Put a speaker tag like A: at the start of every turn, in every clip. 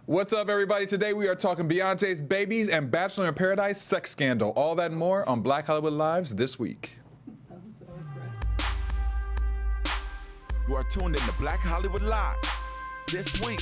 A: What's up, everybody? Today we are talking Beyonce's babies and Bachelor in Paradise sex scandal. All that and more on Black Hollywood Lives this week.
B: You are tuned in to Black Hollywood Live this week.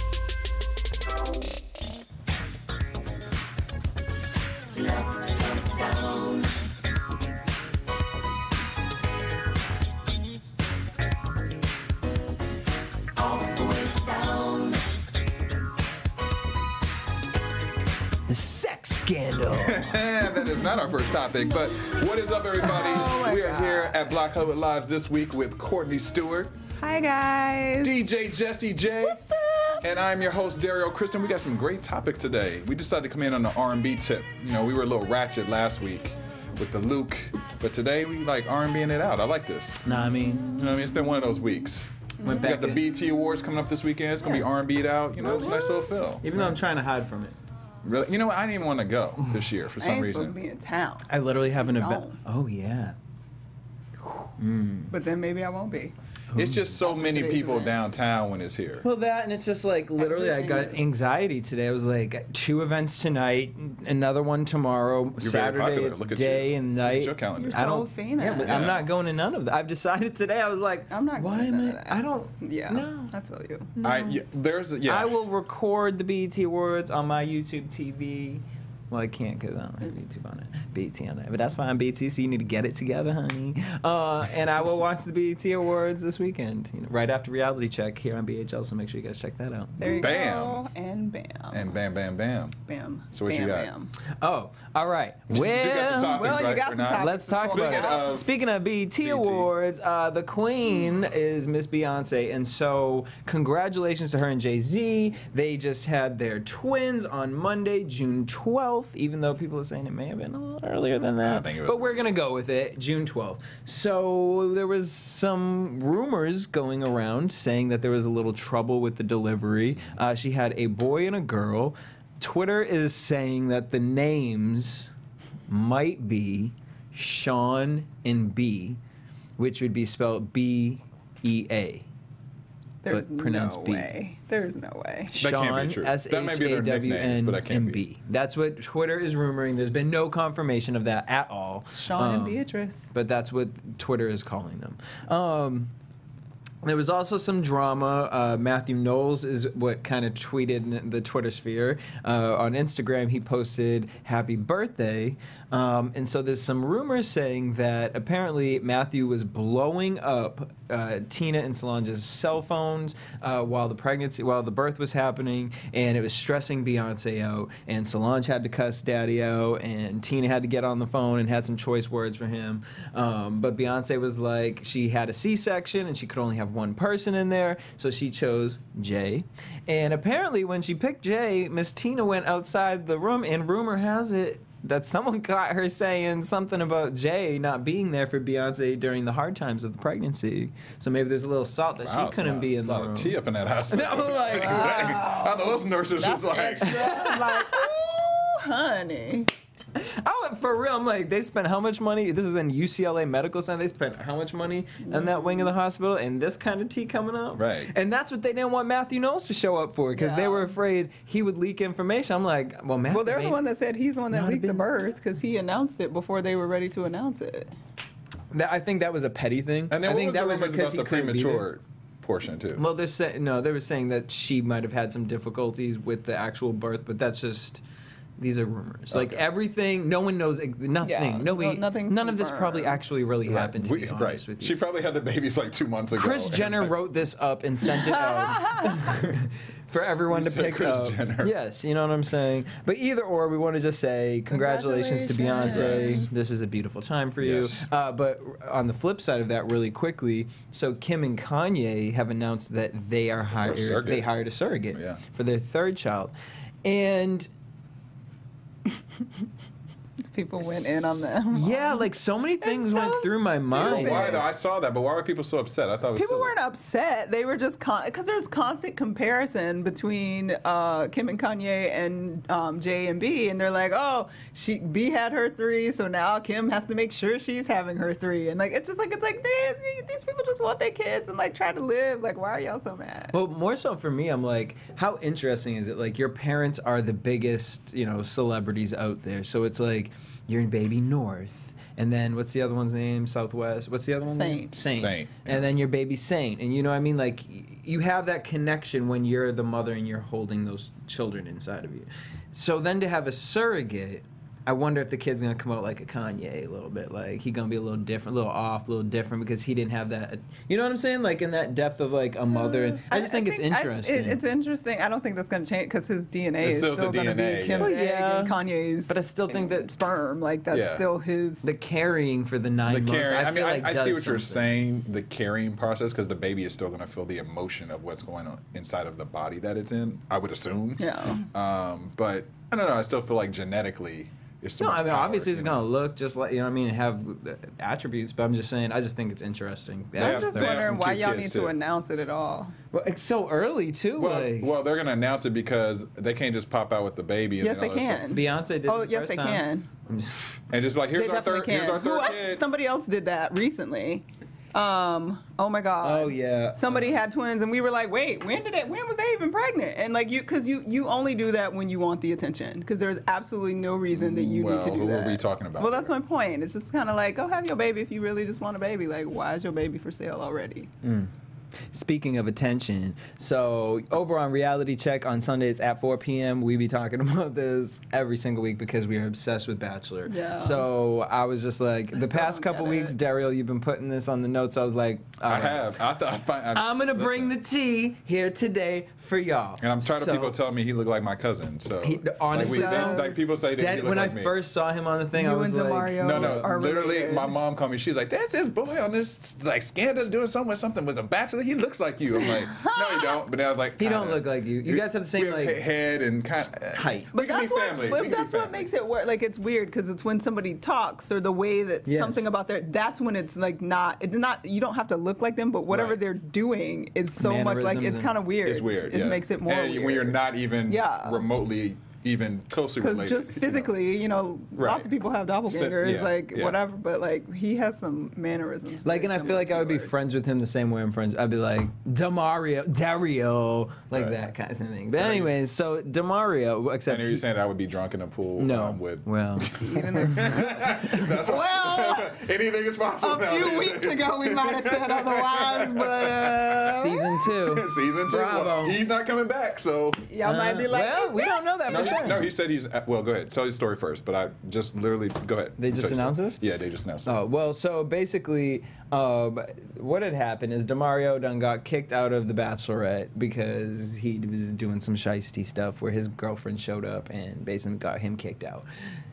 C: The sex scandal.
A: That is not our first topic, but what is up, everybody? We are here at Black Hollywood Lives this week with Courtney Stewart.
D: Hi, guys.
A: DJ Jesse J.
D: What's up?
A: And I'm your host, Derrial Christon. We got some great topics today. We decided to come in on the R&B tip. You know, we were a little ratchet last week with the Luke, but today we like R&Bing it out. I like this.
C: Nah, I mean,
A: You know what I mean? It's been one of those weeks. We got the BET Awards coming up this weekend. It's going to be R&B'd out. You know, it's a nice little feel.
C: even though I'm trying to hide from it.
A: Really? You know what? I didn't even want to go this year for
D: I
A: some
D: ain't
A: reason.
D: supposed to be in town.
C: I literally have an event.
D: Gone.
C: Oh, yeah.
D: But then maybe I won't be.
A: It's just so many
D: today's
A: people
D: events.
A: downtown when it's here.
C: Well, that, and it's just like, literally, I got
D: Everything is-
C: anxiety today. I was like, 2 events tonight, another one tomorrow,
A: very
C: Saturday,
A: popular.
C: it's
A: Look at
C: day
A: you.
C: and
A: Look at
C: night.
A: your calendar.
D: You're
C: I
D: so
C: don't-
D: famous.
C: Yeah, but I'm not going to none of that. I've decided today, I was like,
D: I'm not
C: why
D: going to
C: am
D: none
C: I?
D: of that.
C: I don't.
D: Yeah,
C: No.
D: I feel you.
C: I will record the BET Awards on my YouTube TV. Well, I can't because I don't have YouTube on it. BET on it. But that's fine, BET, so you need to get it together, honey. And I will watch the BET Awards this weekend, you know, right after Reality Check here on BHL, so make sure you guys check that out.
D: There you
A: Bam.
D: go. And bam.
A: And bam, bam, bam.
D: Bam.
A: So what
D: bam,
A: you got?
D: Bam.
C: Oh, all right.
A: You do got some topics,
D: well, you
A: right?
D: got
A: Or
D: some
A: not?
D: topics.
C: Let's talk
A: Speaking
C: about it.
A: of
C: Speaking of BET Awards, the Queen is Miss Beyonce, and so congratulations to her and Jay-Z. They just had their twins on Monday, June 12th, even though people are saying it may have been a little earlier than that.
A: I think it was-
C: But we're going to go with it, June 12th. So there was some rumors going around saying that there was a little trouble with the delivery. She had a boy and a girl. Twitter is saying that the names might be Sean and B, which would be spelled B-E-A.
D: There's
C: But pronounced
D: no
C: B.
D: way. There's no way.
A: That can't be
C: Sean,
A: true.
C: S
A: That may
C: H
A: be their
C: A W
A: nicknames, but
C: N
A: that can't
C: and
A: be.
C: B. That's what Twitter is rumoring. There's been no confirmation of that at all.
D: Sean and Beatrice.
C: But that's what Twitter is calling them. There was also some drama. Matthew Knowles is what kind of tweeted in the Twitter sphere. On Instagram, he posted "Happy Birthday," and so there's some rumors saying that apparently Matthew was blowing up Tina and Solange's cell phones while the birth was happening, and it was stressing Beyonce out. And Solange had to cuss Daddy out, and Tina had to get on the phone and had some choice words for him. But Beyonce was like, she had a C-section and she could only have one person in there, so she chose Jay. And apparently when she picked Jay, Miss Tina went outside the room, and rumor has it that someone caught her saying something about Jay not being there for Beyonce during the hard times of the pregnancy. So maybe there's a little salt that
A: Wow,
C: she couldn't be in the
A: a lot
C: room.
A: of tea up in that hospital.
C: I was like,
A: Dang. I know those nurses
D: That's
A: was like,
D: extra. I'm like, ooh, honey.
C: For real, I'm like, they spent how much money? This is in UCLA Medical Center. They spent how much money in that wing of the hospital, and this kind of tea coming out?
A: Right.
C: And that's what they didn't want Matthew Knowles to show up for, because they
D: Yeah.
C: were afraid he would leak information. I'm like, well, Matthew.
D: Well, they're the one that said he's the one that
C: Not a
D: leaked the
C: bit-
D: birth because he announced it before they were ready to announce it.
C: I think that was a petty thing.
A: and then
C: I
A: what
C: think
A: was
C: that
A: the
C: was
A: rumors
C: because
A: about
C: he
A: the
C: couldn't be there.
A: premature portion too?
C: Well, they're saying no. They were saying that she might have had some difficulties with the actual birth, but that's just. These are rumors. Like
A: Okay.
C: everything, no one knows nothing.
D: Yeah, nothing's
C: none of this probably
D: confirmed.
C: actually really happened. To be honest
A: right.
C: with you,
A: She probably had the babies like 2 months ago.
C: Chris
A: and,
C: Jenner
A: like,
C: wrote this up and sent it out for everyone
A: You
C: to
A: said
C: pick
A: Kris
C: up.
A: Jenner.
C: Yes, you know what I'm saying. But either or, we want to just say congratulations to Beyonce.
A: Congratulations.
C: This is a beautiful time for you.
A: Yes.
C: But on the flip side of that, really quickly, so Kim and Kanye have announced that they are hired.
A: surrogate.
C: They hired a surrogate
A: Yeah.
C: for their third child, and.
D: People went in on them.
C: Yeah, like so many things went through my mind.
A: Why though? I saw that, but why were people so upset? I thought it was
D: People
A: silly.
D: weren't upset. They were just because there's constant comparison between Kim and Kanye and J and B, and they're like, oh, B had her 3, so now Kim has to make sure she's having her 3, and like it's like these people just want their kids and like try to live. Like, why are y'all so mad?
C: Well, more so for me, I'm like, how interesting is it? Like, your parents are the biggest, celebrities out there. So it's like, you're in Baby North. And then, what's the other one's name? Southwest. What's the other one's name? Saint.
A: Saint.
C: And then you're Baby Saint. And you know what I mean? Like, you have that connection when you're the mother and you're holding those children inside of you. So then to have a surrogate, I wonder if the kid's gonna come out like a Kanye a little bit, like he gonna be a little different, a little off, a little different because he didn't have that. You know what I'm saying? Like in that depth of like a mother. And I just think it's interesting.
D: It's interesting. I don't think that's gonna change because his DNA is still gonna be Kim's egg and Kanye's.
C: But I still think that
D: sperm, like that's still his.
C: The carrying for the 9 months. I feel like
A: I see what you're
C: something.
A: saying. The carrying process, because the baby is still gonna feel the emotion of what's going on inside of the body that it's in. I would assume.
D: Yeah.
A: But I don't know. I still feel like genetically. So
C: I mean, obviously it's going to look just like, have attributes, but I'm just saying, I just think it's interesting.
D: I'm just wondering why y'all need to announce it at all.
C: Well, it's so early, too.
A: Well, they're going to announce it because they can't just pop out with the baby.
D: Yes, they can.
C: Beyonce did
D: Oh, yes, they can.
A: And just be like, here's our third kid.
D: Somebody else did that recently. Oh my God.
C: Oh yeah.
D: Somebody had twins, and we were like, wait, when was they even pregnant? And like because you only do that when you want the attention, because there's absolutely no reason that you need to do
A: who
D: that.
A: are we talking about?
D: Well, that's my point. It's just kind of like, go have your baby if you really just want a baby. Like, why is your baby for sale already?
C: Speaking of attention, so over on Reality Check on Sundays at 4 p.m., we be talking about this every single week because we are obsessed with Bachelor.
D: Yeah.
C: So I was just like, the past couple weeks, Derrial, you've been putting this on the notes. I was like,
A: I have.
C: I'm going to bring the tea here today for y'all.
A: And I'm tired of people telling me he looked like my cousin. So
C: honestly,
A: like people say that he looked
C: when
A: like
C: I
A: me.
C: first saw him on the thing, I was like,
A: no, literally, my mom called me. She's like, "That's this boy on this like scandal doing something with a Bachelor. He looks like you." I'm like, "No, he don't." But then I was like,
C: "He don't look like you. You guys have the same like
A: head and kind of
C: height."
D: But that's what makes it work. Like it's weird because it's when somebody talks or the way that something about that's when it's like not. You don't have to look like them, but whatever they're doing is so much like it's kind of weird.
A: It's weird.
D: It makes it more weird
A: when you're not even remotely even closely related.
D: Because just physically, lots of people have doppelgangers, whatever, but like he has some mannerisms.
C: Like, and I feel like I would be friends with him the same way I'm friends. I'd be like, Derrial, like that kind of thing. But anyways, so Demario, except
A: and are you saying that I would be drunk in a pool?
C: No.
A: Well, anything is possible.
D: A few weeks ago, we might have said otherwise, but
C: season 2.
A: Season 2.
C: Bravo.
A: Well, he's not coming back, so
D: y'all might be like,
C: well, we don't know that for sure.
A: No, he said he's. Well, go ahead. Tell your story first. But I just literally go ahead.
C: They just announced this?
A: Yeah, they just announced it.
C: Oh well, so basically, what had happened is Demario done got kicked out of The Bachelorette because he was doing some shiesty stuff where his girlfriend showed up and basically got him kicked out.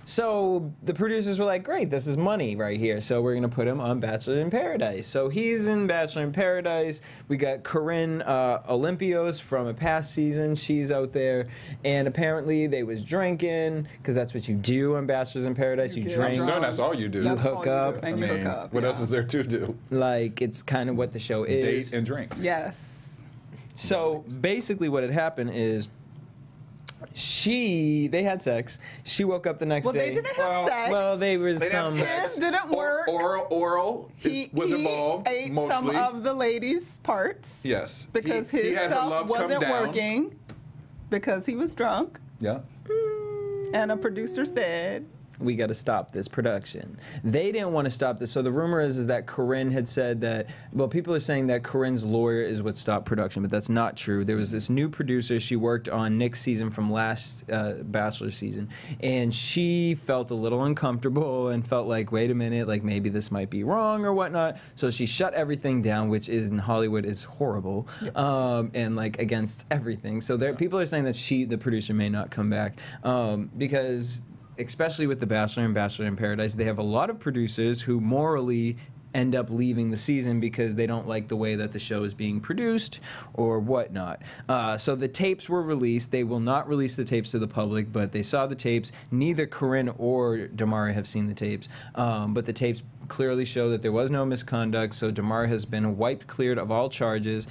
C: So the producers were like, great, this is money right here. So we're going to put him on Bachelor in Paradise. So he's in Bachelor in Paradise. We got Corinne Olympios from a past season. She's out there. And apparently they was drinking because that's what you do on Bachelors in Paradise. You drink.
A: So that's all you do.
C: You hook up.
D: And you hook up.
A: What else is there to do?
C: Like, it's kind of what the show is.
A: Date and drink.
D: Yes.
C: So basically what had happened is they had sex. She woke up the next day.
D: Well, they didn't have sex.
C: Well, they was some.
D: Kiss didn't work.
A: Oral was involved.
D: He ate
A: mostly.
D: some of the ladies' parts.
A: Yes.
D: Because his stuff wasn't working. Because he was drunk.
A: Yeah.
D: And a producer said,
C: we got to stop this production. They didn't want to stop this. So the rumor is that Corinne had said that, well, people are saying that Corinne's lawyer is what stopped production, but that's not true. There was this new producer. She worked on Nick's season from last Bachelor season, and she felt a little uncomfortable and felt like, wait a minute, like maybe this might be wrong or whatnot. So she shut everything down, which is in Hollywood is horrible, and like against everything. So people are saying that the producer, may not come back because especially with The Bachelor and Bachelor in Paradise, they have a lot of producers who morally end up leaving the season because they don't like the way that the show is being produced or whatnot. So the tapes were released. They will not release the tapes to the public, but they saw the tapes. Neither Corinne or Damari have seen the tapes, but the tapes clearly show that there was no misconduct, so Damari has been wiped cleared of all charges.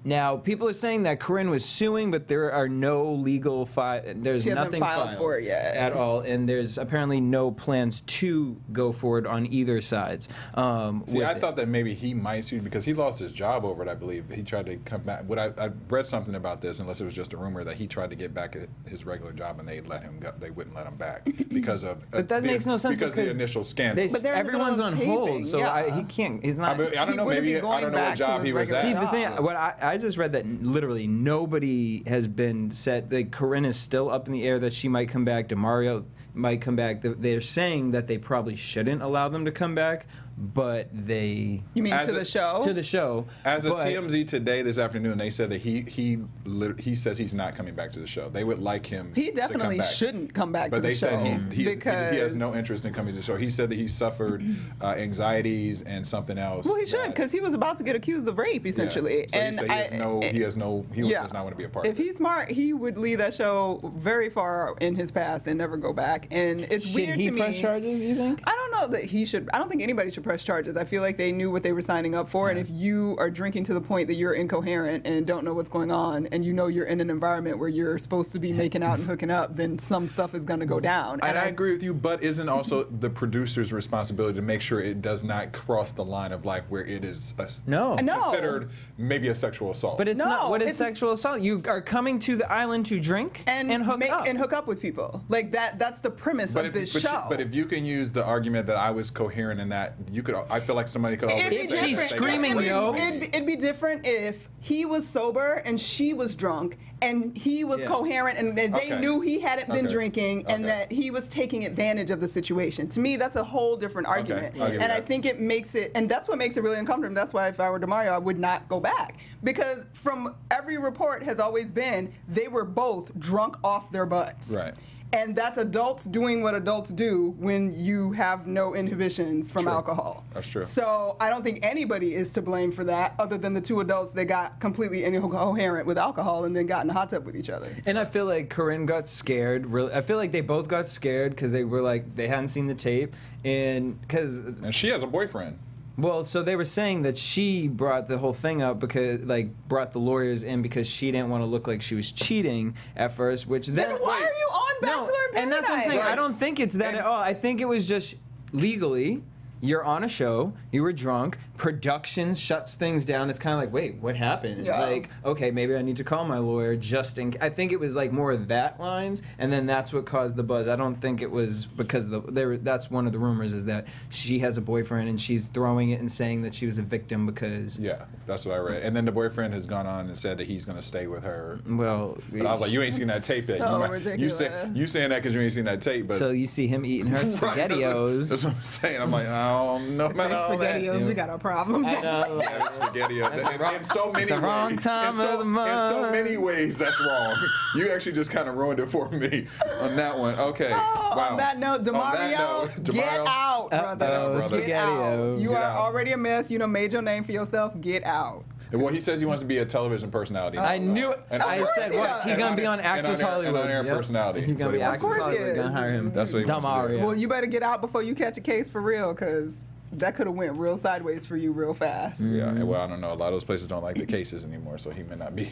C: Now, people are saying that Corinne was suing, but there are no legal there's
D: She hasn't
C: nothing
D: filed for it yet.
C: at all, and there's apparently no plans to go forward on either sides.
A: See, I thought that maybe he might sue because he lost his job over it, I believe. He tried to come back. I read something about this, unless it was just a rumor, that he tried to get back at his regular job and they let him go. They wouldn't let him back because of.
C: But that makes no sense
A: because the initial scandal.
D: But they're in the
C: everyone's
D: middle
C: on
D: of
C: hold,
D: taping,
C: so
D: yeah.
C: he can't. He's not.
A: I don't know.
D: wouldn't
A: Maybe
D: be
A: I
D: going
A: don't know
D: back
A: what
D: to
A: job
D: his
A: he was
D: regular
A: at.
C: See,
D: job.
C: the thing, what I just read that literally nobody has been said. Like, Corinne is still up in the air that she might come back. DeMario might come back. They're saying that they probably shouldn't allow them to come back, but they.
D: You mean to the show?
C: To the show.
A: As a
C: but-
A: TMZ today, this afternoon, they said that he says he's not coming back to the show. They would like him.
D: He
A: to
D: definitely
A: come back.
D: shouldn't come back
A: But
D: to the
A: they
D: show.
A: said he
D: because
A: has no interest in coming to the show. He said that he suffered anxieties and something else.
D: Well, he should,
A: that-
D: because he was about to get accused of rape, essentially.
A: Yeah. So
D: and
A: he said he does not want to be a part
D: If
A: of it.
D: he's smart, he would leave that show very far in his past and never go back. And it's
C: Should
D: weird
C: he
D: to me.
C: press charges, you think?
D: I don't know that he should. I don't think anybody should press charges. I feel like they knew what they were signing up for. And if you are drinking to the point that you're incoherent and don't know what's going on, and you know you're in an environment where you're supposed to be making out and hooking up, then some stuff is going to go down.
A: And I agree with you, but isn't also the producer's responsibility to make sure it does not cross the line of like where it is
C: No.
A: considered maybe a sexual assault?
C: But it's
D: No,
C: not. What is
D: it's-
C: sexual assault? You are coming to the island to drink and hook up.
D: with people. Like that's the premise of this show.
A: But if you can use the argument that I was coherent in that, you could. I feel like somebody could always.
D: It'd be
C: If she's
D: different.
C: screaming, yo.
D: It'd be different if he was sober and she was drunk and he was
C: Yeah.
D: coherent and that they
A: Okay.
D: knew he hadn't been
A: Okay.
D: drinking and
A: Okay.
D: that he was taking advantage of the situation. To me, that's a whole different argument.
A: I'll give you
D: And I
A: that.
D: think it makes it, and that's what makes it really uncomfortable. That's why if I were DeMario, I would not go back. Because from every report has always been they were both drunk off their butts.
A: Right.
D: And that's adults doing what adults do when you have no inhibitions from
A: True.
D: alcohol.
A: That's true.
D: So I don't think anybody is to blame for that other than the two adults that got completely incoherent with alcohol and then got in the hot tub with each other.
C: And I feel like Corinne got scared. Really, I feel like they both got scared because they were like they hadn't seen the tape, and because
A: And she has a boyfriend.
C: well, so they were saying that she brought the whole thing up because brought the lawyers in because she didn't want to look like she was cheating at first, which then
D: Why are you on Bachelor in Paradise?
C: and that's what I'm saying. I don't think it's that at all. I think it was just legally. You're on a show, you were drunk, production shuts things down. It's kind of like, wait, what happened?
D: Yeah.
C: Like, okay, maybe I need to call my lawyer just in. I think it was like more of that lines, and then that's what caused the buzz. I don't think it was because that's one of the rumors is that she has a boyfriend and she's throwing it and saying that she was a victim because.
A: Yeah, that's what I read. And then the boyfriend has gone on and said that he's going to stay with her.
C: Well,
A: But I was like, you ain't seen that tape yet.
D: So
A: you
D: ridiculous.
A: you saying that because you ain't seen that tape, but
C: so you see him eating her
A: Right,
C: spaghettios.
A: That's what I'm saying. I'm like, oh no, man, all that.
D: SpaghettiOs, we got a problem.
C: I know.
A: Yeah, SpaghettiOs. In so many
C: the
A: ways.
C: wrong time
A: in so,
C: of the month.
A: In so many ways, that's wrong. You actually just kind of ruined it for me on that one. Okay.
D: Oh,
A: wow.
D: On that note, DeMario, get out, brother.
C: Uh-oh,
D: Get out.
C: SpaghettiOs.
D: You
A: Get
D: are
A: out.
D: already a mess. You made your name for yourself. Get out.
A: Well, he says he wants to be a television personality.
C: I knew it.
A: And
C: I
A: on-
C: said,
D: he
C: what?
D: does.
C: He's going to be on Access Hollywood.
A: And on-air
C: Yep.
A: personality.
C: He's going to be
A: That's
C: Access
A: what he
D: wants to do.
C: Hollywood. Going to hire him.
A: That's what he wants to do.
C: Damario.
D: Well, you better get out before you catch a case for real, because that could have went real sideways for you real fast.
A: Yeah, well, I don't know. A lot of those places don't like the cases anymore, so he may not be.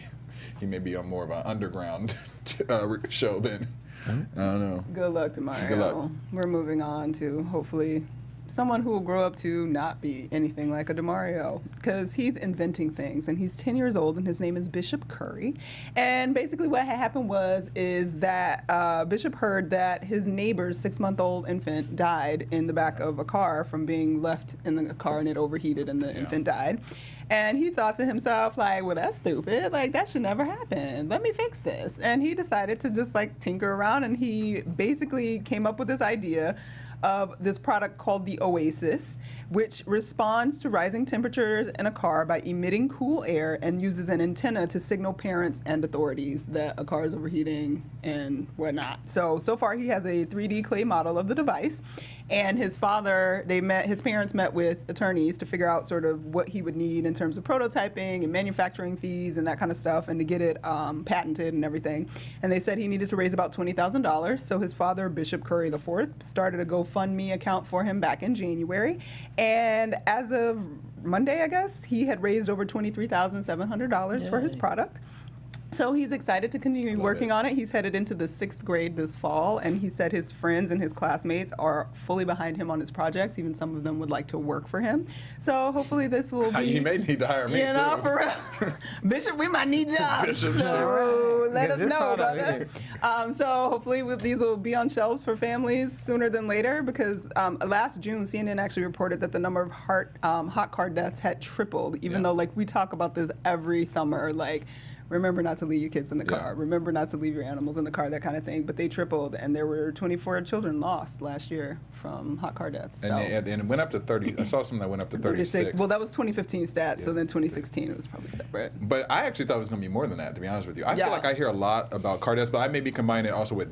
A: He may be on more of an underground show than. I don't know.
D: Good luck to Mario.
A: Good luck.
D: We're moving on to hopefully someone who will grow up to not be anything like a DeMario, because he's inventing things, and he's 10 years old, and his name is Bishop Curry. And basically what had happened is that Bishop heard that his neighbor's 6-month-old infant died in the back of a car from being left in the car, and it overheated, and the infant died. And he thought to himself, like, well, that's stupid. Like, that should never happen. Let me fix this. And he decided to just, like, tinker around, and he basically came up with this idea of this product called the Oasis, which responds to rising temperatures in a car by emitting cool air and uses an antenna to signal parents and authorities that a car is overheating and whatnot. So far he has a 3D clay model of the device, and his parents met with attorneys to figure out sort of what he would need in terms of prototyping and manufacturing fees and that kind of stuff, and to get it patented and everything. And they said he needed to raise about $20,000. So his father, Bishop Curry IV, started a GoFundMe account for him back in January. And as of Monday, I guess, he had raised over $23,700 for his product. So he's excited to continue working on it. He's headed into the 6th grade this fall, and he said his friends and his classmates are fully behind him on his projects. Even some of them would like to work for him. So hopefully this will be...
A: You may need to hire me,
D: you know, for real. Bishop, we might need jobs.
A: Bishop,
D: so let us know, brother. So hopefully these will be on shelves for families sooner than later, because last June, CNN actually reported that the number of hot car deaths had tripled, even though, like, we talk about this every summer, like, remember not to leave your kids in the car. Remember not to leave your animals in the car, that kind of thing. But they tripled, and there were 24 children lost last year from hot car deaths. So.
A: And it went up to 30. I saw something that went up to 36.
D: Well, that was 2015 stats, so then 2016 it was probably separate.
A: But I actually thought it was going to be more than that, to be honest with you. I feel like I hear a lot about car deaths, but I may be combining it also with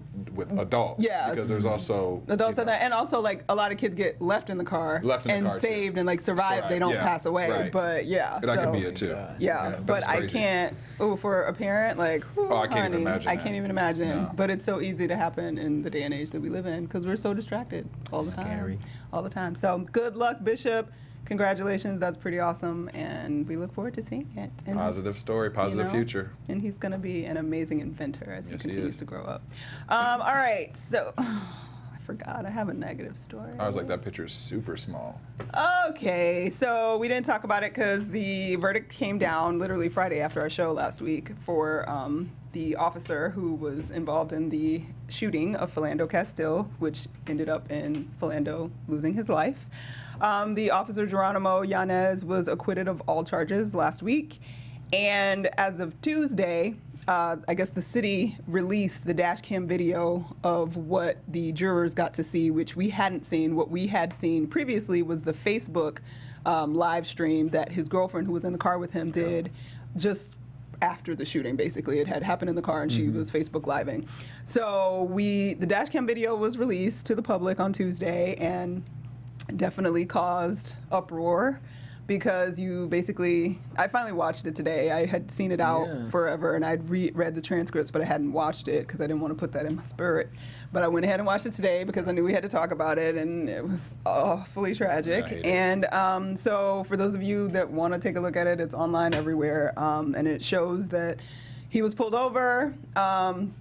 A: adults.
D: Yeah.
A: Because there's also...
D: Adults and that, and also, like, a lot of kids get left in the car and saved and, like, survive. They don't pass away.
A: Right.
D: But, yeah.
A: That could be it, too.
D: Yeah, but I can't... for a parent, like,
A: I can't even imagine.
D: I can't even imagine. No. But it's so easy to happen in the day and age that we live in, because we're so distracted all the time. All the time. So good luck, Bishop. Congratulations. That's pretty awesome, and we look forward to seeing it. And,
A: positive story, positive future.
D: And he's going to be an amazing inventor as he continues to grow up. All right, so... I forgot. I have a negative story.
A: I was like, that picture is super small.
D: Okay, so we didn't talk about it because the verdict came down literally Friday after our show last week for the officer who was involved in the shooting of Philando Castile, which ended up in Philando losing his life. The officer, Geronimo Yanez, was acquitted of all charges last week. And as of Tuesday, I guess the city released the dash cam video of what the jurors got to see, which we hadn't seen. What we had seen previously was the Facebook live stream that his girlfriend, who was in the car with him, did just after the shooting, basically. It had happened in the car, and she was Facebook living. So the dash cam video was released to the public on Tuesday and definitely caused uproar. Because I finally watched it today. I had seen it out forever, and I'd read the transcripts, but I hadn't watched it because I didn't want to put that in my spirit. But I went ahead and watched it today because I knew we had to talk about it, and it was awfully tragic. And so for those of you that want to take a look at it, it's online everywhere, and it shows that he was pulled over.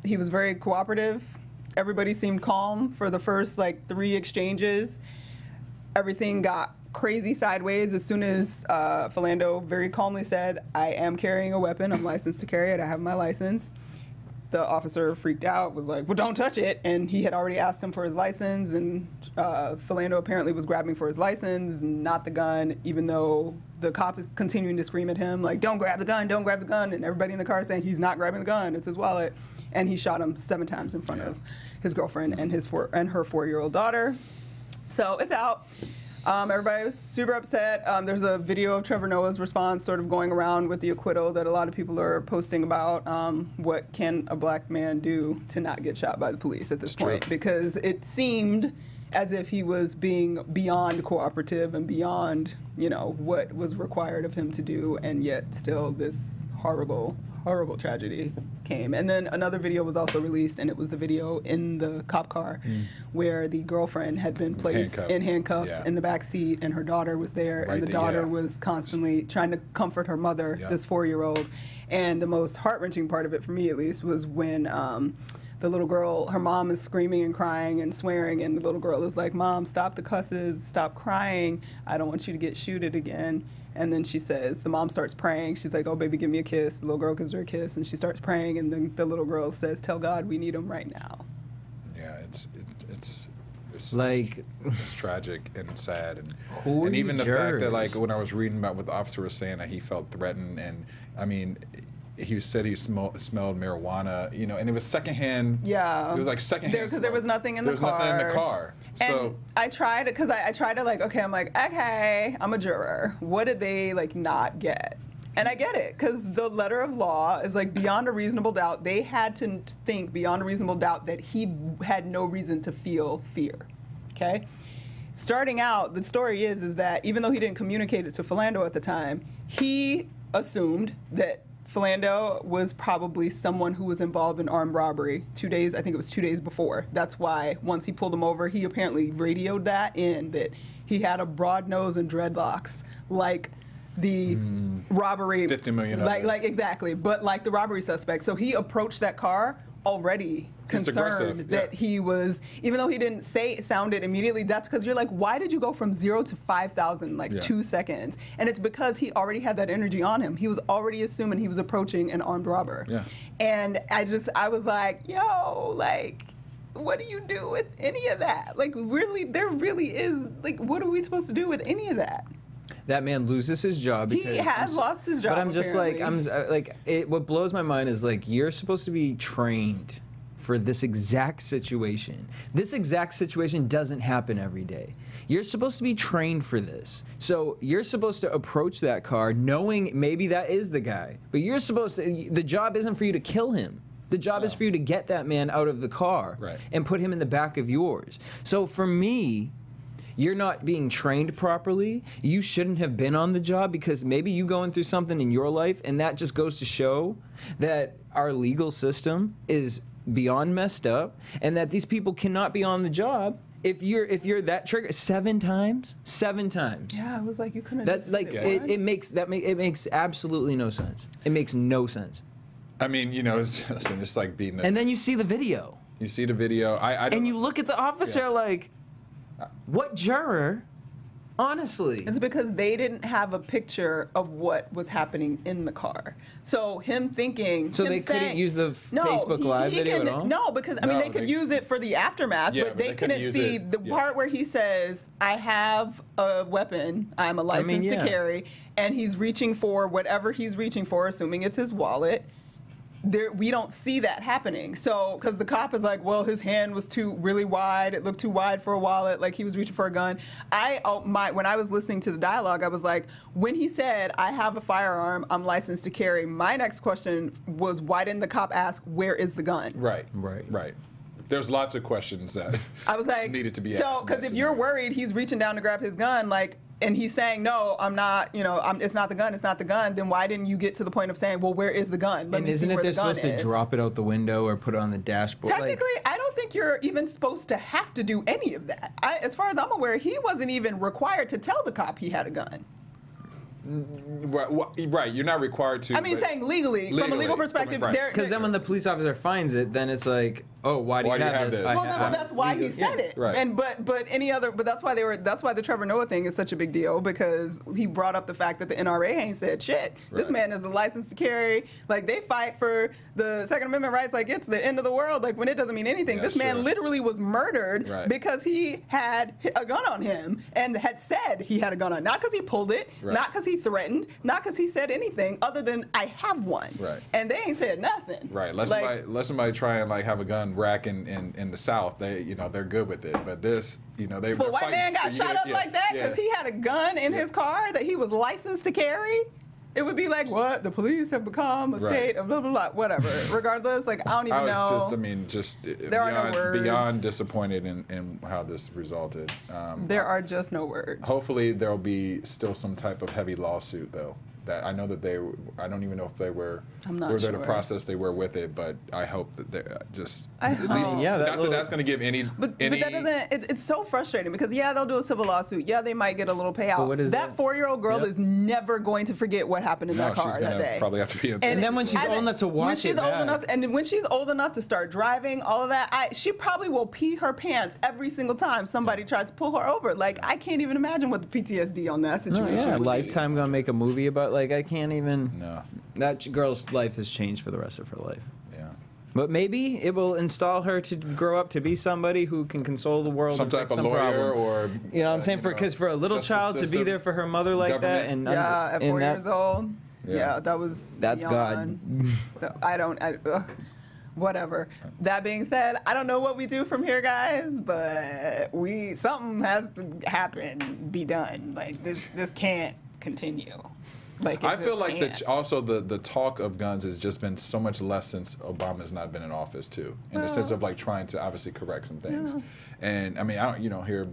D: He was very cooperative. Everybody seemed calm for the first, 3 exchanges. Everything got crazy sideways as soon as Philando very calmly said, "I am carrying a weapon. I'm licensed to carry it. I have my license." The officer freaked out, was like, "Well, don't touch it." And he had already asked him for his license, and Philando apparently was grabbing for his license and not the gun, even though the cop is continuing to scream at him, like, "Don't grab the gun, don't grab the gun." And everybody in the car is saying he's not grabbing the gun, it's his wallet. And he shot him 7 times in front of his girlfriend and her 4-year-old daughter. So it's out. Everybody was super upset. There's a video of Trevor Noah's response sort of going around with the acquittal that a lot of people are posting about. What can a black man do to not get shot by the police at this point? Because it seemed as if he was being beyond cooperative and beyond, what was required of him to do, and yet still this horrible tragedy came. And then another video was also released, and it was the video in the cop car where the girlfriend had been placed in handcuffs in the back seat, and her daughter was there, and the daughter was constantly trying to comfort her mother, this 4-year-old. And the most heart-wrenching part of it, for me at least, was when the little girl, her mom is screaming and crying and swearing, and the little girl is like, "Mom, stop the cusses, stop crying, I don't want you to get shooted again." And then she says, the mom starts praying. She's like, "Oh, baby, give me a kiss." The little girl gives her a kiss, and she starts praying, and then the little girl says, "Tell God we need him right now."
A: Yeah, it's
C: like
A: it's tragic and sad, and even the fact that, when I was reading about what the officer was saying, that he felt threatened, and I mean, he said he smelled marijuana, and it was secondhand.
D: Yeah.
A: It was like secondhand.
D: Because there was nothing in the car.
A: There was nothing in the car. So
D: I tried because I tried to I'm like, okay, I'm a juror. What did they like not get? And I get it, because the letter of law is like beyond a reasonable doubt. They had to think beyond a reasonable doubt that he had no reason to feel fear. Okay? Starting out, the story is that even though he didn't communicate it to Philando at the time, he assumed that Philando was probably someone who was involved in armed robbery 2 days, I think it was 2 days before. That's why once he pulled him over, he apparently radioed that that he had a broad nose and dreadlocks, like the robbery,
A: 50 million
D: like exactly, but like the robbery suspect. So he approached that car already concerned that he was, even though he didn't sound it immediately. That's because you're like, why did you go from 0 to 5,000 like 2 seconds? And it's because he already had that energy on him. He was already assuming he was approaching an armed robber. Yeah. And I was like, yo, like, what do you do with any of that? Like, really, there really is, like, what are we supposed to do with any of that?
C: That man loses his job.
D: He has lost his job.
C: But I'm just
D: apparently.
C: what blows my mind is like, you're supposed to be trained for this exact situation. This exact situation doesn't happen every day. You're supposed to be trained for this. So you're supposed to approach that car knowing maybe that is the guy. But you're supposed to, the job isn't for you to kill him. The job is for you to get that man out of the car and put him in the back of yours. So for me, you're not being trained properly. You shouldn't have been on the job, because maybe you going through something in your life, and that just goes to show that our legal system is beyond messed up, and that these people cannot be on the job if you're that triggered 7 times. 7 times.
D: Yeah, I was like, you couldn't.
C: That like it makes absolutely no sense. It makes no sense.
A: I mean, you know, it's like being.
C: And then you see the video.
A: You see the video. I don't,
C: and you look at the officer like, what juror? Honestly,
D: it's because they didn't have a picture of what was happening in the car. So him thinking,
C: so they couldn't use the Facebook Live video at all.
D: No, because I mean they could use it for the aftermath, but they couldn't see the part where he says, "I have a weapon. I'm a license to carry," and he's reaching for whatever he's reaching for, assuming it's his wallet. We don't see that happening. So, because the cop is like, well, his hand was really wide. It looked too wide for a wallet, like he was reaching for a gun. When I was listening to the dialogue, I was like, when he said, I have a firearm, I'm licensed to carry, my next question was, why didn't the cop ask, where is the gun?
A: Right. There's lots of questions that
D: I was like,
A: needed to be asked.
D: So, because if you're worried he's reaching down to grab his gun, like, and he's saying, no, I'm not, it's not the gun, it's not the gun, then why didn't you get to the point of saying, well, where is the gun?
C: And isn't it they're supposed to drop it out the window or put it on the dashboard?
D: Technically, I don't think you're even supposed to have to do any of that. As far as I'm aware, he wasn't even required to tell the cop he had a gun.
A: Right, you're not required to.
D: I mean, saying legally, from a legal perspective,
C: because then when the police officer finds it, then it's like, oh, why do you have this?
D: Well, that's why he said it.
A: Right.
D: And but that's why the Trevor Noah thing is such a big deal, because he brought up the fact that the NRA ain't said shit. Right. This man is a license to carry. Like, they fight for the Second Amendment rights like it's the end of the world. Like, when it doesn't mean anything. This man literally was murdered because he had a gun on him and had said he had a gun on. Not because he pulled it, not because he threatened, not because he said anything other than I have one.
A: Right.
D: And they ain't said nothing.
A: Right. Let somebody try and like have a gun rack in the South. They're good with it. But this, they.
D: But white man got shot up like that because he had a gun in his car that he was licensed to carry. It would be like, what? The police have become a state of blah, blah, blah, whatever. Regardless, like, I don't even know. There are no words.
A: Beyond disappointed in how this resulted.
D: There are just no words.
A: Hopefully there'll be still some type of heavy lawsuit, though. That I know that I don't even know if they were.
D: I'm not
A: sure.
D: There
A: the process they were with it, but I hope that they're just.
D: At least,
A: that's going to give any.
D: But that doesn't. It's so frustrating because they'll do a civil lawsuit. Yeah, they might get a little payout. That 4-year-old girl is never going to forget what happened in that car that day.
A: Probably have to be.
C: And then when she's old enough to watch it,
D: when she's old enough to start driving, all of that, she probably will pee her pants every single time somebody tries to pull her over. Like, I can't even imagine what the PTSD on that situation would be.
C: Lifetime gonna make a movie about. Like, I can't even. No. That girl's life has changed for the rest of her life. Yeah. But maybe it will install her to grow up to be somebody who can console the world.
A: Some type of lawyer or.
C: You know what I'm saying? Because for a little child to be there for her mother like that. And
D: at 4 years old. Yeah, that's
C: God.
D: whatever. That being said, I don't know what we do from here, guys, but something has to happen, be done. Like this can't continue. Like
A: I feel like also the talk of guns has just been so much less since Obama's not been in office too, in the sense of like trying to obviously correct some things. And I mean, I don't hear.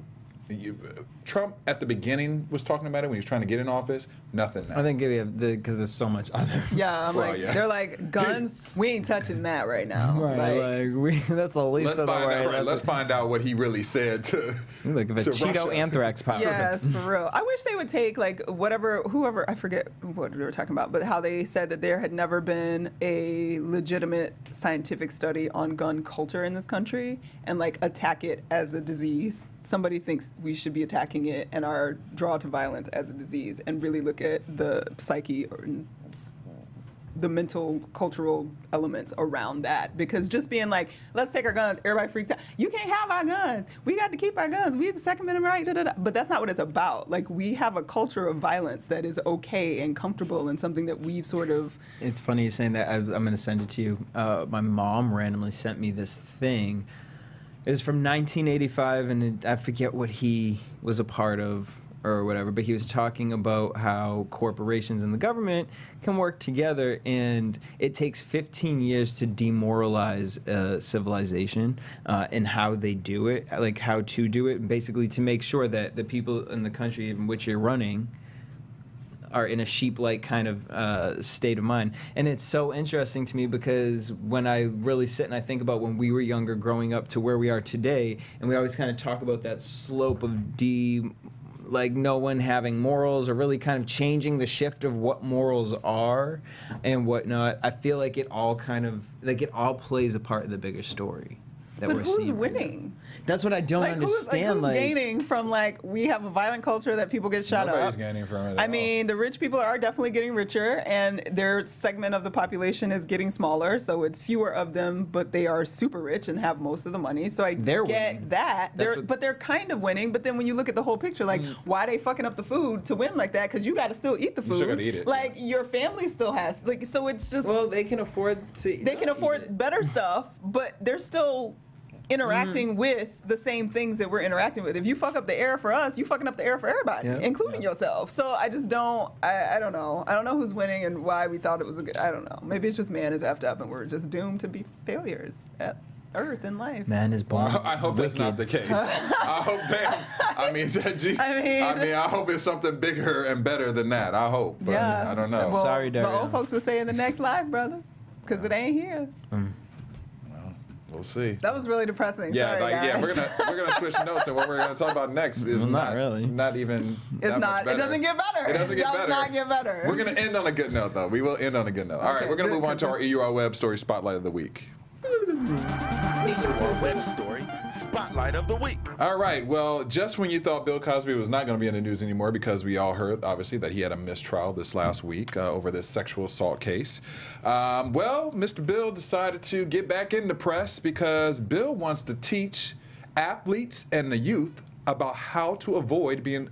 A: Trump at the beginning was talking about it when he was trying to get in office. Nothing now.
C: I think because there's so much other.
D: Yeah, I'm they're like guns. We ain't touching that right now.
C: Right, that's the least of the way.
A: Let's find out what he really said to.
C: Look, if a Cheeto
A: Russia.
C: anthrax powder.
D: Yes, for real. I wish they would take like whoever I forget what we were talking about, but how they said that there had never been a legitimate scientific study on gun culture in this country and like attack it as a disease. Somebody thinks we should be attacking it and our draw to violence as a disease and really look at the psyche or the mental, cultural elements around that. Because just being like, let's take our guns, everybody freaks out. You can't have our guns. We got to keep our guns. We have the Second Amendment right. Da, da, da. But that's not what it's about. Like, we have a culture of violence that is okay and comfortable and something that we've sort of...
C: It's funny you're saying that. I'm going to send it to you. My mom randomly sent me this thing. It was from 1985, and I forget what he was a part of or whatever, but he was talking about how corporations and the government can work together, and it takes 15 years to demoralize civilization and how they do it, like how to do it, basically to make sure that the people in the country in which you're running are in a sheep-like kind of state of mind. And it's so interesting to me because when I really sit and I think about when we were younger growing up to where we are today, and we always kind of talk about that slope of like no one having morals or really kind of changing the shift of what morals are and whatnot, I feel like it all kind of, like it all plays a part in the bigger story that
D: but
C: we're
D: who's
C: seeing.
D: winning?
C: That's what I don't understand.
D: Who's gaining from like we have a violent culture that people get shot up?
A: Nobody's gaining from it.
D: I mean, the rich people are definitely getting richer, and their segment of the population is getting smaller, so it's fewer of them, but they are super rich and have most of the money. So I get
C: winning.
D: that. But they're kind of winning. But then when you look at the whole picture, like why are they fucking up the food to win like that? Because you got to still eat the food.
A: You still got to eat it.
D: Like your family still has. Like so, it's just.
C: Well, they can afford to.
D: They can afford better stuff, but they're still interacting with the same things that we're interacting with. If you fuck up the air for us, you fucking up the air for everybody, including yourself. So I just don't, I don't know. I don't know who's winning and why we thought it was a good, I don't know. Maybe it's just man is effed up and we're just doomed to be failures at Earth and life.
C: Man is born.
A: Well, I hope that's not the case. I hope I hope it's something bigger and better than that. I hope. But I don't know.
D: Well,
C: sorry, Derrial.
D: The old folks would say in the next life, brother, because it ain't here.
A: We'll see.
D: That was really depressing.
A: Yeah,
D: Sorry, guys.
A: we're gonna switch notes, and what we're gonna talk about next is
C: not really.
A: not even.
D: It's
A: that
D: not.
A: Much better.
D: It doesn't get better.
A: It doesn't get better.
D: Does not get better.
A: We're gonna end on a good note, though. We will end on a good note. All right, we're gonna
D: good,
A: move on to our
D: good.
A: EUR Web Story Spotlight of the Week.
B: EUR Web Story Spotlight of the Week.
A: All right, well, just when you thought Bill Cosby was not going to be in the news anymore because we all heard, obviously, that he had a mistrial this last week over this sexual assault case. Well, Mr. Bill decided to get back in the press because Bill wants to teach athletes and the youth about how to avoid being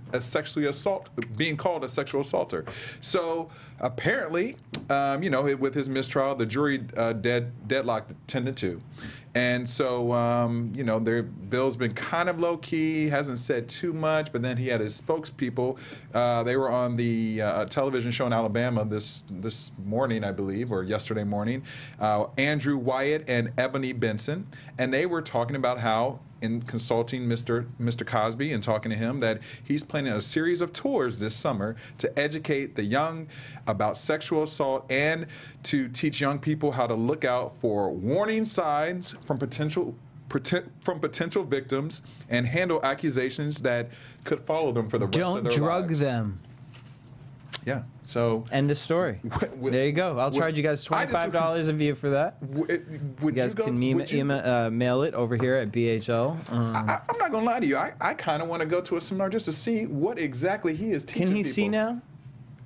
A: being called a sexual assaulter. So apparently, with his mistrial, the jury deadlocked 10-2. And so, Bill's been kind of low key, hasn't said too much, but then he had his spokespeople. They were on the television show in Alabama this morning, I believe, or yesterday morning, Andrew Wyatt and Ebony Benson, and they were talking about how, in consulting Mr. Cosby and talking to him, that he's planning a series of tours this summer to educate the young about sexual assault and to teach young people how to look out for warning signs from potential victims and handle accusations that could follow them for the rest of their lives.
C: Don't drug them.
A: Yeah. So
C: end of story. There you go. I'll charge you guys $25 a view for that. You guys can mail it over here at BHL.
A: I'm not gonna lie to you. I kind of want to go to a seminar just to see what exactly he is teaching.
C: Can he
A: people.
C: see now?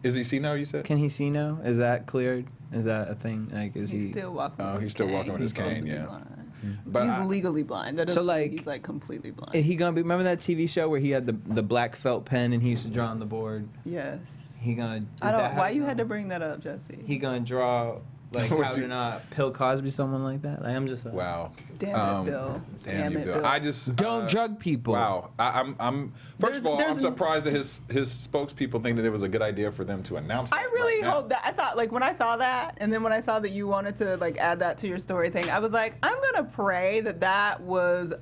A: Is he see now? You said.
C: Can he see now? Is that cleared? Is that a thing? Like, is
D: He's still walking.
A: Oh, he's still walking with his cane. Yeah.
D: But he's legally blind. That
C: so
D: like he's like completely blind.
C: Is he gonna be? Remember that TV show where he had the black felt pen and he used to draw on the board?
D: Yes.
C: He gonna.
D: I don't. Why you had to bring that up, Jesse?
C: He gonna draw Like how to not Bill Cosby, someone like that. Like, I'm just like,
A: Wow.
D: Damn it, Bill.
A: Damn you, Bill. I just
C: don't drug people.
A: Wow. I'm first of all, I'm surprised that his spokespeople think that it was a good idea for them to announce that.
D: I really
A: right
D: hope that. I thought, like, when I saw that, and then when I saw that you wanted to, like, add that to your story thing, I was like, I'm gonna pray that that was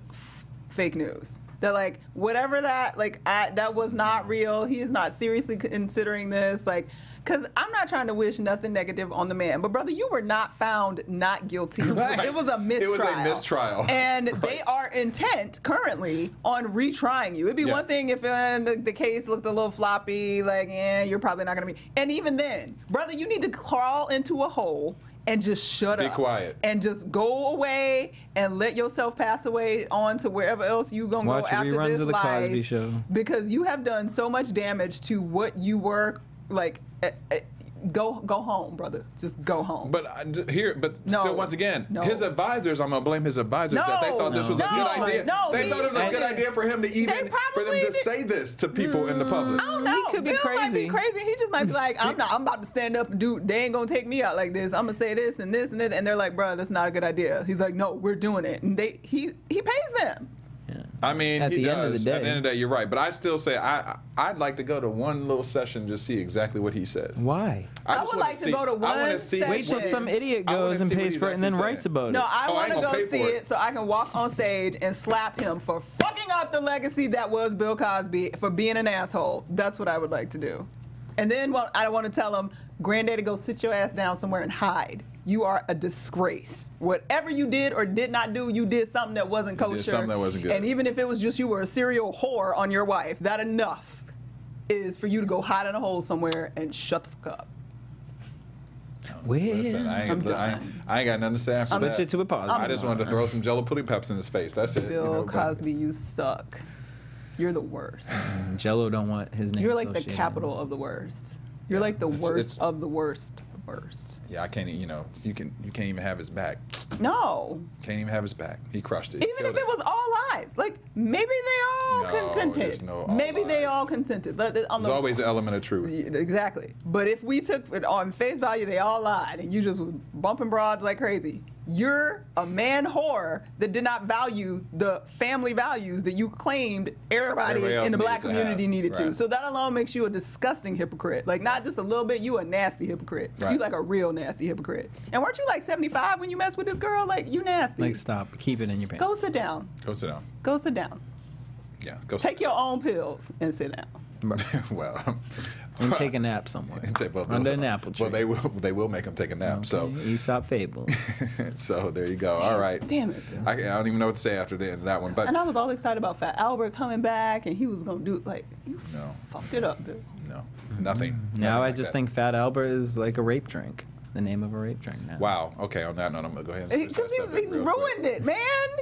D: fake news. That, like, whatever that, like, that was not real. He is not seriously considering this, like. Because I'm not trying to wish nothing negative on the man. But, brother, you were not found not guilty.
A: Right.
D: It was a mistrial.
A: It was a mistrial.
D: And they are intent currently on retrying you. It'd be one thing if the case looked a little floppy, like, you're probably not going to be. And even then, brother, you need to crawl into a hole and just shut up.
A: Be quiet.
D: And just go away and let yourself pass away on to wherever else you going to go after
C: reruns
D: this
C: of the
D: life.
C: Cosby Show.
D: Because you have done so much damage to what you were, like, go home, brother. Just go home.
A: But still, once again, his advisors. I'm gonna blame his advisors that they thought this was a good idea. They thought it was a good idea for him to for them to say this to people in the public.
D: I don't know.
C: He could be
D: Bill
C: crazy.
D: might be crazy. He just might be like, I'm about to stand up and do. They ain't gonna take me out like this. I'm gonna say this and this and this, and they're like, bro, that's not a good idea. He's like, no, we're doing it, and he pays them.
A: I mean,
C: at the end of the day.
A: At the end of the day, you're right. But I still say I'd like to go to one little session just see exactly what he says.
C: Why?
D: I would like to go to one session.
C: Wait till some idiot goes and pays for it and then writes about it.
D: No, I want to go see it so I can walk on stage and slap him for fucking up the legacy that was Bill Cosby, for being an asshole. That's what I would like to do. And then I want to tell him, granddaddy, go sit your ass down somewhere and hide. You are a disgrace. Whatever you did or did not do, you did something that wasn't kosher.
A: You did something that wasn't good.
D: And even if it was just you were a serial whore on your wife, that enough is for you to go hide in a hole somewhere and shut the fuck up.
C: Well,
A: listen, I ain't got nothing to say after that.
C: Switch it to a positive.
A: I just wanted to throw some Jello pudding peps in his face. That's it.
D: Bill Cosby, you suck. You're the worst.
C: Jello don't want his name.
D: You're like the capital of the worst. You're like the worst of the worst.
A: Yeah, I can't. You can't even have his back.
D: No.
A: Can't even have his back. He crushed it.
D: Even if it was all lies, like maybe they all consented.
A: There's no
D: maybe they all consented.
A: There's always an element of truth.
D: Exactly. But if we took it on face value, they all lied, and you just was bumping broads like crazy. You're a man whore that did not value the family values that you claimed everybody in the black community needed to. So that alone makes you a disgusting hypocrite. Like, not just a little bit, you a nasty hypocrite.
A: Right.
D: You like a real nasty hypocrite. And weren't you like 75 when you messed with this girl? Like, you nasty.
C: Like, stop. Keep it in your pants.
D: Go sit down.
A: Go sit down.
D: Go sit down.
A: Yeah. Go
D: Take your own pills and sit down.
A: Well,
C: and take a nap somewhere under an apple tree.
A: Well, they will make him take a nap.
C: Okay.
A: So
C: Aesop fables.
A: So there you go. All right.
D: Damn it.
A: I don't even know what to say after the end of that one. But
D: and I was all excited about Fat Albert coming back, and he was gonna do you fucked it up, Bill.
A: No, nothing.
C: Now I just think Fat Albert is like a rape drink. The name of a rape drink now.
A: Wow. Okay. On that note, I'm gonna go ahead and
D: because he's ruined it, man.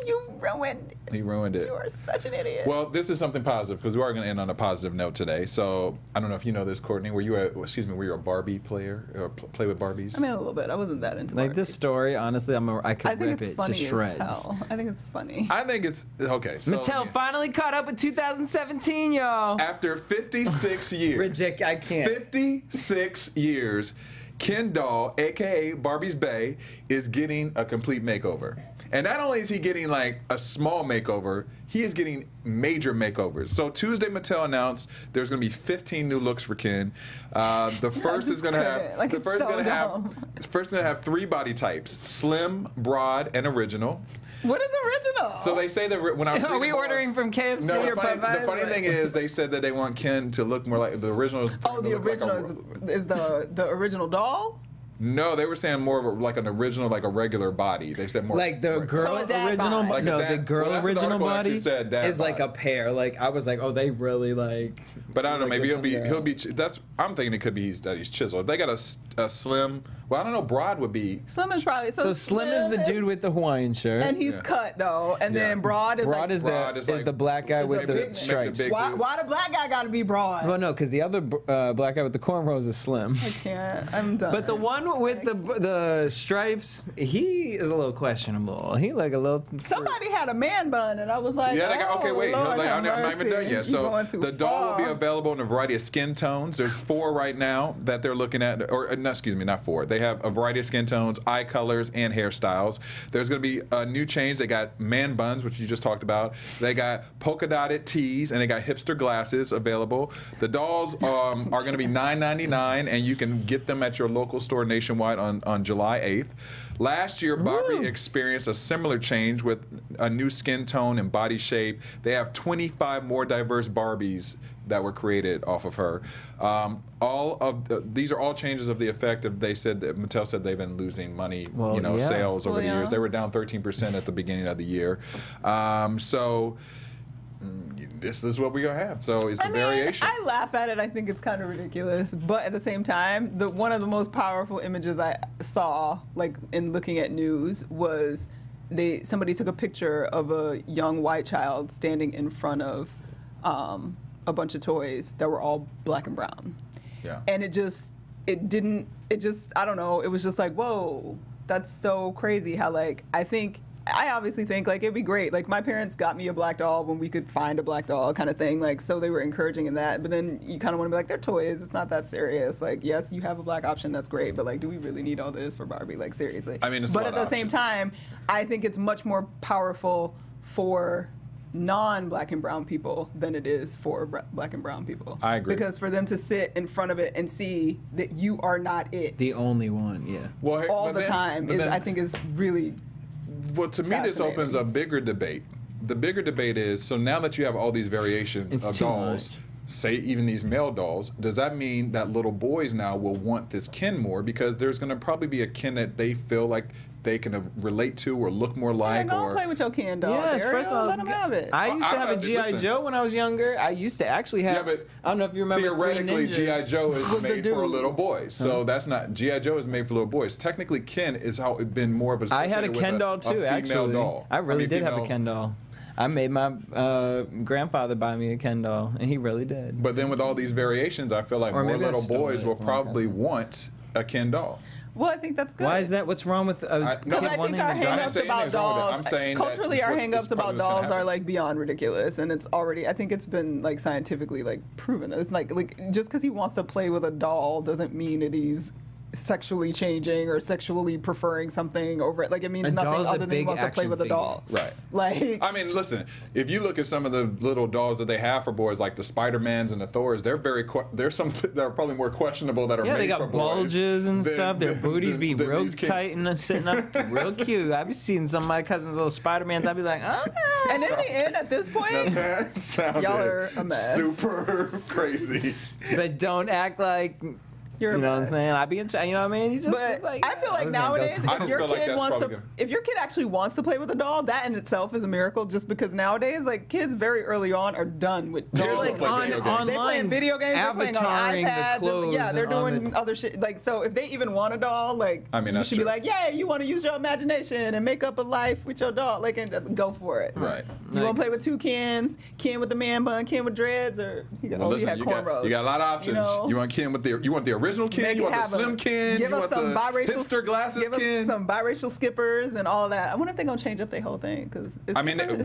D: You ruined it.
A: He ruined it.
D: You are such an idiot.
A: Well, this is something positive because we are going to end on a positive note today. So I don't know if you know this, Courtney. Were you a Barbie player or play with Barbies?
D: I mean, a little bit. I wasn't that into
C: like
D: Barbies.
C: This story. Honestly, I could rip it to shreds.
D: I think it's funny.
A: I think it's okay. So,
C: Mattel finally caught up with 2017, y'all.
A: After 56 years.
C: Ridiculous. I can't.
A: 56 years. Ken Doll, aka Barbie's Bae, is getting a complete makeover. And not only is he getting like a small makeover, he is getting major makeovers. So Tuesday, Mattel announced there's going to be 15 new looks for Ken. The first is going to have 3 body types: slim, broad, and original.
D: What is original?
A: So they say that when I was
C: are we ordering from KFC or
A: Popeyes? The funny thing is they said that they want Ken to look more like the original.
D: The original is the original doll?
A: No, they were saying more of like an original, like a regular body. They said more
C: like the girl original.
A: Like
C: the girl original body is like
A: bod.
C: a pair. Like I was like, oh, they really like.
A: But I don't know. Maybe he'll be. That's. I'm thinking it could be he's chiseled. If they got a slim. Well, I don't know. Broad would be.
D: Slim is probably
C: so Slim is the dude with the Hawaiian shirt,
D: and he's cut though. And then Broad is
C: the black guy with the stripes.
D: Why the black guy got to be broad?
C: Well, no, because the other black guy with the cornrows is Slim.
D: I can't. I'm done.
C: But the one one with the stripes, he is a little questionable. He like a little.
D: Somebody had a man bun, and I was like,
A: Yeah, they got, okay, wait.
D: Lord,
A: I'm not even done yet. So the doll will be
D: far.
A: available in a variety of skin tones. There's 4 right now that they're looking at, or no, excuse me, not 4. They have a variety of skin tones, eye colors, and hairstyles. There's going to be a new change. They got man buns, which you just talked about. They got polka dotted tees, and they got hipster glasses available. The dolls are going to be $9.99, and you can get them at your local store nationwide on July 8th. Last year, Barbie experienced a similar change with a new skin tone and body shape. They have 25 more diverse Barbies that were created off of her. These are all changes of the effect of, they said that Mattel said they've been losing money, sales over the years. They were down 13% at the beginning of the year. So this is what we're gonna have. So it's a variation.
D: I laugh at it. I think it's kind of ridiculous, but at the same time, one of the most powerful images I saw, like in looking at news, was somebody took a picture of a young white child standing in front of a bunch of toys that were all black and brown.
A: Yeah.
D: And it I don't know. It was just like, whoa, that's so crazy. How I obviously think like it'd be great. Like my parents got me a black doll when we could find a black doll kind of thing. Like, so they were encouraging in that. But then you kind of want to be like, they're toys. It's not that serious. Like, yes, you have a black option. That's great. But like, do we really need all this for Barbie? Like, seriously.
A: I mean, it's
D: but
A: a
D: at
A: lot
D: the
A: of
D: same
A: options.
D: time, I think it's much more powerful for non-black and brown people than it is for black and brown people.
A: I agree.
D: Because for them to sit in front of it and see that you are not it
C: The only one, yeah.
A: Well,
D: all the time I think is really.
A: Well, to me, this opens a bigger debate. The bigger debate is, so now that you have all these variations of dolls, say even these male dolls, does that mean that little boys now will want this Ken more? Because there's going to probably be a Ken that they feel like they can relate to or look more like.
D: Yeah, don't play with your Ken doll.
C: Yes,
D: Derrial.
C: first of all,
D: let them have it.
C: I used to have a G.I. Joe when I was younger. I used to actually have.
A: Yeah, but
C: I don't know if you remember.
A: theoretically, G.I. Joe is made for
D: dude.
A: little boys. So that's not, G.I. Joe is made for little boys. Technically, Ken is how it's been more of a.
C: I had a Ken doll too,
A: female
C: actually.
A: Doll.
C: I really did have a Ken doll. I made my grandfather buy me a Ken doll, and he really did.
A: But then with all these variations, I feel like
C: Or
A: more
C: maybe I
A: little
C: stole
A: boys
C: it
A: will
C: from my
A: probably
C: cousin.
A: want a Ken doll.
D: Well, I think that's good.
C: Why is that? What's wrong with
A: no,
C: kid
D: Because I
C: wanting
D: think our
C: a
A: I didn't
D: hang-ups
A: say
D: about
A: anything's wrong with it.
D: dolls,
A: I'm saying that
D: culturally,
A: it's
D: our
A: what's-
D: hang-ups
A: it's probably
D: about
A: what's gonna
D: dolls are
A: happen.
D: like beyond ridiculous, and it's already. I think it's been like scientifically like proven. It's like just because he wants to play with a doll doesn't mean that he's sexually changing or sexually preferring something over it. Like it means
C: A
D: nothing
C: doll's a
D: other than he
C: big
D: wants to play
C: action
D: with a
C: figure.
D: doll.
A: Right.
D: Like
A: I mean, listen. If you look at some of the little dolls that they have for boys, like the Spider-Mans and the Thors, they're there's some that are probably more questionable that are
C: Yeah,
A: made
C: they
A: for
C: got
A: boys
C: bulges and
A: than-
C: stuff. Their booties be
A: than
C: real
A: these kids.
C: tight and sitting up real cute. I be seeing some of my cousins' little Spider-Mans. I be like, okay.
D: and in the end, at this point,
A: That sounded
D: Y'all are a mess.
A: super crazy.
C: But don't act like.
D: You're a
C: You know what I'm
D: mess.
C: saying? I be in, you know what I mean? You just
D: But
C: like,
D: I feel like
C: was gonna go
D: nowadays,
C: somewhere.
A: I
D: if
A: just
D: your
A: feel like
D: kid
A: that's
D: wants to,
A: probably good.
D: if your kid actually wants to play with a doll, that in itself is a miracle. Just because nowadays, like kids very early on are done with
A: Kids
D: dolls.
A: don't play video games.
D: They playing video games. They're playing on
C: avataring the
D: iPads.
C: clothes
D: Yeah, they're
C: and on
D: doing other shit. Like so, if they even want a doll, like
A: I mean,
D: you
A: that's
D: should
A: true.
D: be like, yeah, you want to use your imagination and make up a life with your doll. Like, and go for it.
A: Right.
D: You want to play with two Kens? Ken with the man bun, Ken with dreads, or
A: Well,
D: you
A: listen,
D: had
A: you
D: cornrows.
A: got a lot of options.
D: know?
A: You want Ken with you want the original Ken,
D: Make
A: you
D: it
A: want the
D: happen.
A: slim Ken,
D: Give
A: you
D: us
A: want the
D: some biracial
A: hipster glasses
D: Give
A: Ken.
D: us some biracial skippers and all of that. I wonder if they're gonna change up their whole thing because is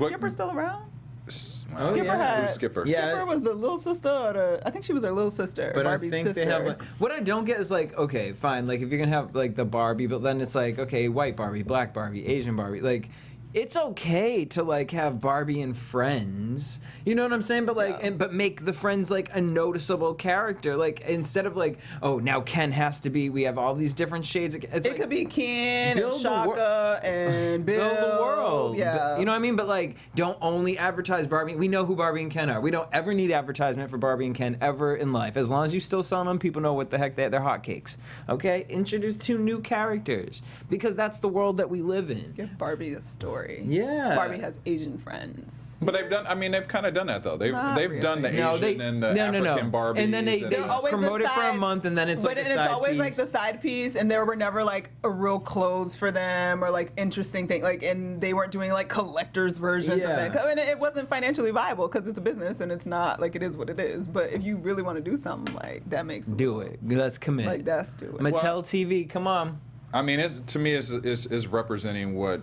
A: what-
D: Skipper still around?
C: Oh,
D: Skipper
C: yeah.
D: had
A: Who's Skipper?
C: Yeah.
D: Skipper was the little sister, or I think she was her little sister.
C: But
D: Barbie's
C: I think
D: sister.
C: they have. Like, what I don't get is like, okay, fine. Like if you're gonna have like the Barbie, but then it's like, okay, white Barbie, black Barbie, Asian Barbie. Like, it's okay to like have Barbie and friends. You know what I'm saying? But like,
D: Yeah.
C: but make the friends like a noticeable character. Like instead of like, oh, now Ken has to be. We have all these different shades. It's
D: It
C: like,
D: could be Ken and
C: build the wor-
D: Shaka and Bill.
C: build the world.
D: Yeah.
C: You know what I mean? But like, don't only advertise Barbie. We know who Barbie and Ken are. We don't ever need advertisement for Barbie and Ken ever in life. As long as you still selling them, people know what the heck they're hotcakes. Okay? Introduce 2 new characters because that's the world that we live in.
D: Give Barbie a story. story.
C: Yeah.
D: Barbie has Asian friends.
A: But they've done. I mean, they've kind of done that though. They've
D: Not
A: done the
D: really.
A: Asian and the African Barbies.
C: And then they
D: always
C: promote
D: the
C: it for a
D: side-
C: month, and then it's like
D: But
C: a
D: it's
C: side
D: always
C: piece.
D: like the side piece, and there were never like a real clothes for them or like interesting thing. Like, and they weren't doing like collector's versions
C: Yeah.
D: of that. And it wasn't financially viable because it's a business and it's not like it is what it is. But if you really want to do something, like that makes
C: Do it. Let's commit.
D: like that's do it.
C: Mattel TV, come on.
A: I mean, to me, is representing what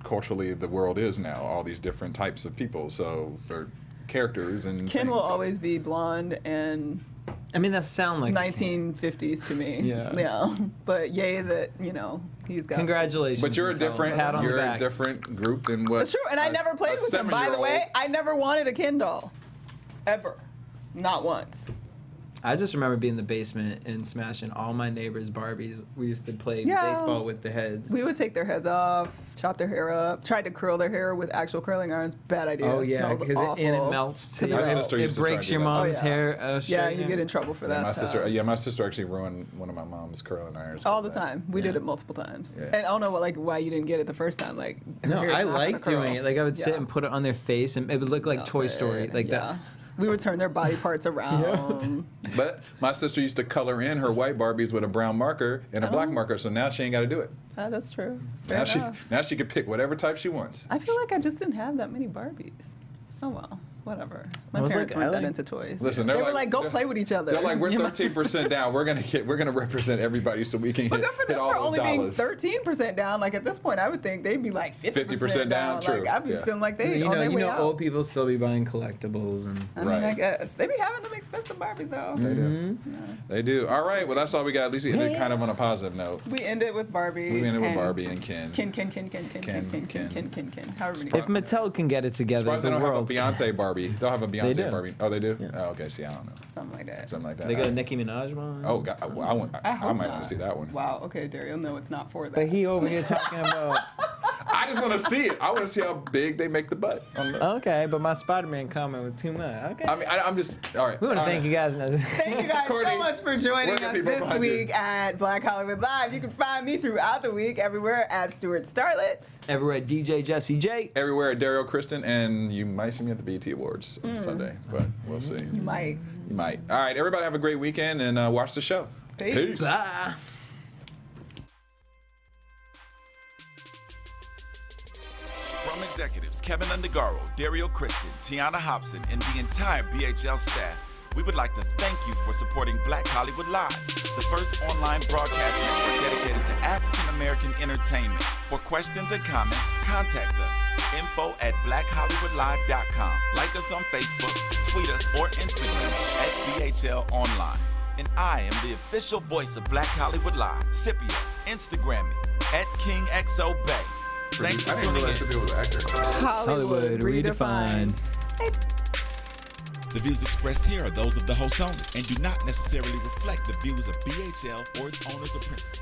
A: culturally the world is now. All these different types of people, so or characters and.
D: Ken will
A: things.
D: always be blonde and
C: I mean, that sound like
D: 1950s to me.
C: Yeah.
D: But yay that he's got.
C: Congratulations.
A: But you're a
C: Mattel.
A: different.
C: Pat on the
A: You're a
C: back.
A: different group than what.
D: That's true, and I never played with him. By the way,
A: 7-year-old.
D: I never wanted a Ken doll, ever, not once.
C: I just remember being in the basement and smashing all my neighbors' Barbies. We used to play
D: Yeah.
C: baseball with the heads.
D: We would take their heads off, chop their hair up, tried to curl their hair with actual curling irons. Bad idea.
C: Oh yeah,
D: Smells
C: because
D: awful.
C: it melts.
D: Because
C: Too.
A: My sister
C: It
A: used to try
C: breaks
A: to do
C: your
A: that.
C: mom's
D: Oh, yeah.
C: hair.
D: Yeah,
C: straight
D: you get
C: hair.
D: in trouble for that.
A: My
D: stuff.
A: sister. Yeah, my sister actually ruined one of my mom's curling irons.
D: All the
A: with that.
D: time. We did
A: Yeah.
D: it multiple times.
A: Yeah.
D: And I don't know why you didn't get it the first time. Like her
C: No,
D: hair's
C: I
D: not gonna
C: like doing
D: curl.
C: it. Like I would sit
D: Yeah.
C: and put it on their face, and it would look like
D: That's
C: Toy
D: it.
C: Story, like
D: Yeah.
C: that.
D: We would turn their body parts around.
A: But my sister used to color in her white Barbies with a brown marker and a black marker, so now she ain't got to do it.
D: That's true. Fair enough.
A: Now she can pick whatever type she wants.
D: I feel like I just didn't have that many Barbies. Oh well, whatever. My
C: I was
D: parents
C: like,
D: weren't
C: I
D: that
C: like-
D: into toys.
A: Listen,
D: they
A: they're
D: were like, go
A: they're-
D: play with each other.
A: They're like, we're
D: Me and my
A: 13%
D: sisters.
A: down. We're gonna represent everybody so we can
D: But
A: hit,
D: good for
A: hit
D: them
A: all
D: for
A: those
D: only
A: dollars.
D: being 13% down. Like at this point, I would think they'd be like 50% down.
A: True.
D: Like I'd be
A: Yeah.
D: feeling like they
C: You
D: on
C: know,
D: their way out.
C: old people still be buying collectibles and.
D: I mean, I
A: Right.
D: guess they be having them expensive Barbies though.
A: They do. They do. All right. Well, that's all we got. At least we ended kind of on a positive note.
D: We ended with Barbie.
A: We ended with
D: and
A: Barbie and Ken.
D: Ken. However many.
C: If Mattel can get it together,
A: Surprised they
C: the
A: don't have a
C: world.
A: Beyonce Barbie. They'll have a Beyonce
C: do.
A: Barbie. Oh, they do?
C: Yeah.
A: Oh, okay. See, I don't know.
D: Something like that.
A: Something like that.
C: They got a
A: All right.
C: Nicki Minaj one.
A: Oh, God. I
D: hope
A: might
D: not.
A: want to see that one.
D: Wow. Okay, Derrial. No, it's not for that.
C: But he over here talking about.
A: I just want to see it. I want to see how big they make the butt.
C: Okay, but my Spider-Man comment was too much. Okay.
A: I mean, I'm just, all right.
C: We want to
A: All
C: thank
A: right.
C: you guys.
D: Thank you guys
A: Courtney,
D: so much for joining
A: where can
D: us
A: people
D: this
A: find you?
D: week at Black Hollywood Live. You can find me throughout the week everywhere at Stuart Starlets.
C: Everywhere at DJ Jesse J.
A: Everywhere at Derrial Christon, and you might see me at the BET Awards on Sunday, but we'll see.
D: You might.
A: You might. All right, everybody have a great weekend and watch the show.
D: Peace.
C: Bye.
B: From executives Keven Undergaro, Derrial Christon, Tiana Hobson, and the entire BHL staff, we would like to thank you for supporting Black Hollywood Live, the first online broadcast network dedicated to African American entertainment. For questions and comments, contact us. info@blackhollywoodlive.com. Like us on Facebook, tweet us, or Instagram at BHL Online. And I am the official voice of Black Hollywood Live. Scipio, Instagram me at KingXOBay. Thanks for tuning in.
C: Hollywood redefined.
B: The views expressed here are those of the host only and do not necessarily reflect the views of BHL or its owners or principals.